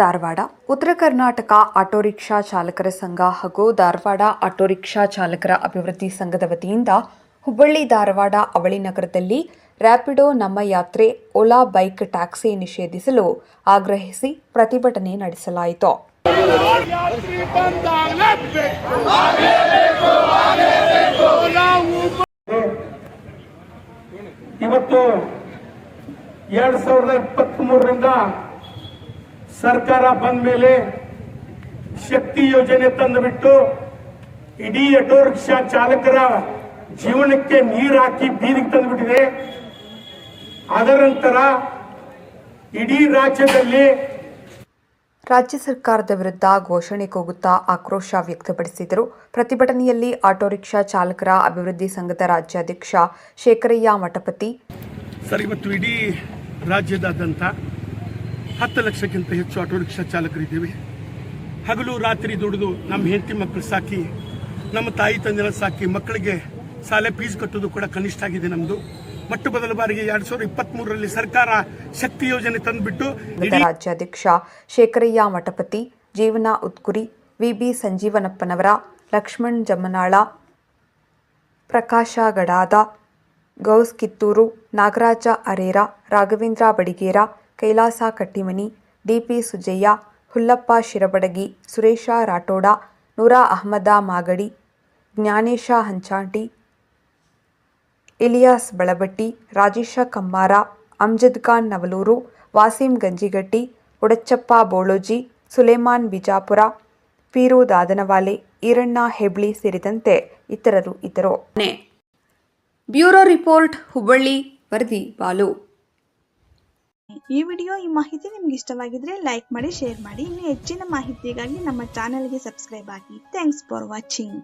Dharwad Uttara Karnataka auto rickshaw ಚಾಲಕರ ಸಂಘ ಹಾಗೂ ಧಾರವಾಡ ಆಟೋ ರಿಕ್ಷಾ ಚಾಲಕರ ಅಭಿವೃದ್ಧಿ ಸಂಘದ ವತಿಯಿಂದ ಹುಬ್ಬಳ್ಳಿ ಧಾರವಾಡ ಅವಳಿ ನಗರದಲ್ಲಿ ರ್ಯಾಪಿಡೋ ನಮ್ಮ ಯಾತ್ರೆ ಓಲಾ ಬೈಕ್ ಟ್ಯಾಕ್ಸಿ ನಿಷೇಧಿಸಲು ಆಗ್ರಹಿಸಿ ಪ್ರತಿಭಟನೆ ನಡೆಸಲಾಯಿತು. ಇವತ್ತು 2023ರಿಂದ ಸರ್ಕಾರ ಬಂದ ಮೇಲೆ ಶಕ್ತಿ ಯೋಜನೆ ತಂದುಬಿಟ್ಟು ಇಡೀ ಆಟೋ ರಿಕ್ಷಾ ಚಾಲಕರ ಜೀವನಕ್ಕೆ ನೀರು ಹಾಕಿ ಬೀದಿಗೆ ತಂದುಬಿಟ್ಟಿದೆ. ಅದರ ನಂತರ ಇಡೀ ರಾಜ್ಯದಲ್ಲಿ ರಾಜ್ಯ ಸರ್ಕಾರದ ವಿರುದ್ಧ ಘೋಷಣೆ ಕೂಗುತ್ತಾ ಆಕ್ರೋಶ ವ್ಯಕ್ತಪಡಿಸಿದರು. ಪ್ರತಿಭಟನೆಯಲ್ಲಿ ಆಟೋ ರಿಕ್ಷಾ ಚಾಲಕರ ಅಭಿವೃದ್ಧಿ ಸಂಘದ ರಾಜ್ಯಾಧ್ಯಕ್ಷ ಶೇಖರಯ್ಯ ಮಠಪತಿ. ಸರ್, ಇವತ್ತು ಇಡೀ ರಾಜ್ಯದಾದ್ಯಂತ 10 ಲಕ್ಷಕ್ಕಿಂತ ಹೆಚ್ಚು ಆಟೋ ರಿಕ್ಷಾ ಚಾಲಕರಿದ್ದೇವೆ. ಹಗಲು ರಾತ್ರಿ ದುಡಿದು ನಮ್ಮ ಹೆಂಡತಿ ಮಕ್ಕಳು ಸಾಕಿ, ನಮ್ಮ ತಾಯಿ ತಂದೆನ ಸಾಕಿ, ಮಕ್ಕಳಿಗೆ ಶಾಲೆ ಫೀಸ್ ಕಟ್ಟೋದು ಕೂಡ ಕನಿಷ್ಠ ಆಗಿದೆ. ನಮ್ಮದು ಮೊಟ್ಟ ಮೊದಲ ಬಾರಿಗೆ 2023ರಲ್ಲಿ ಸರ್ಕಾರ ಶಕ್ತಿ ಯೋಜನೆ ತಂದುಬಿಟ್ಟು ರಾಜ್ಯಾಧ್ಯಕ್ಷ ಶೇಖರಯ್ಯ ಮಠಪತಿ, ಜೀವನ ಉತ್ಕುರಿ, ವಿಬಿ ಸಂಜೀವನಪ್ಪನವರ, ಲಕ್ಷ್ಮಣ್ ಜಮ್ಮನಾಳ, ಪ್ರಕಾಶ ಗಡಾದ, ಗೌಸ್ ಕಿತ್ತೂರು, ನಾಗರಾಜ ಅರೇರ, ರಾಘವೇಂದ್ರ ಬಡಿಗೇರ, ಕೈಲಾಸ ಕಟ್ಟಿಮನಿ, ಡಿಪಿ ಸುಜಯ್ಯ, ಹುಲ್ಲಪ್ಪ ಶಿರಬಡಗಿ, ಸುರೇಶ ರಾಠೋಡ, ನೂರಾ ಅಹಮದ ಮಾಗಡಿ, ಜ್ಞಾನೇಶ ಹಂಚಾಟಿ, ಇಲಿಯಾಸ್ ಬಳಬಟ್ಟಿ, ರಾಜೇಶ ಕಮ್ಮಾರ, ಅಮ್ಜದ್ ಖಾನ್ ನವಲೂರು, ವಾಸಿಂ ಗಂಜಿಗಟ್ಟಿ, ಉಡಚ್ಚಪ್ಪ ಬೋಳೋಜಿ, ಸುಲೇಮಾನ್ ಬಿಜಾಪುರ, ಪೀರು ದಾದನವಾಲೆ, ಈರಣ್ಣ ಹೆಬ್ಳಿ ಸೇರಿದಂತೆ ಇತರರು ಇದ್ದರು. Bureau report, Hubballi. ವರದಿ ಬಾಲು. ಈ ಮಾಹಿತಿ ನಿಮ್ಗೆ ಇಷ್ಟವಾಗಿದ್ರೆ ಲೈಕ್ ಮಾಡಿ, ಶೇರ್ ಮಾಡಿ. ಇನ್ನು ಹೆಚ್ಚಿನ ಮಾಹಿತಿಗಾಗಿ ನಮ್ಮ ಚಾನೆಲ್ಗೆ ಸಬ್ಸ್ಕ್ರೈಬ್ ಆಗಿ. Thanks for watching.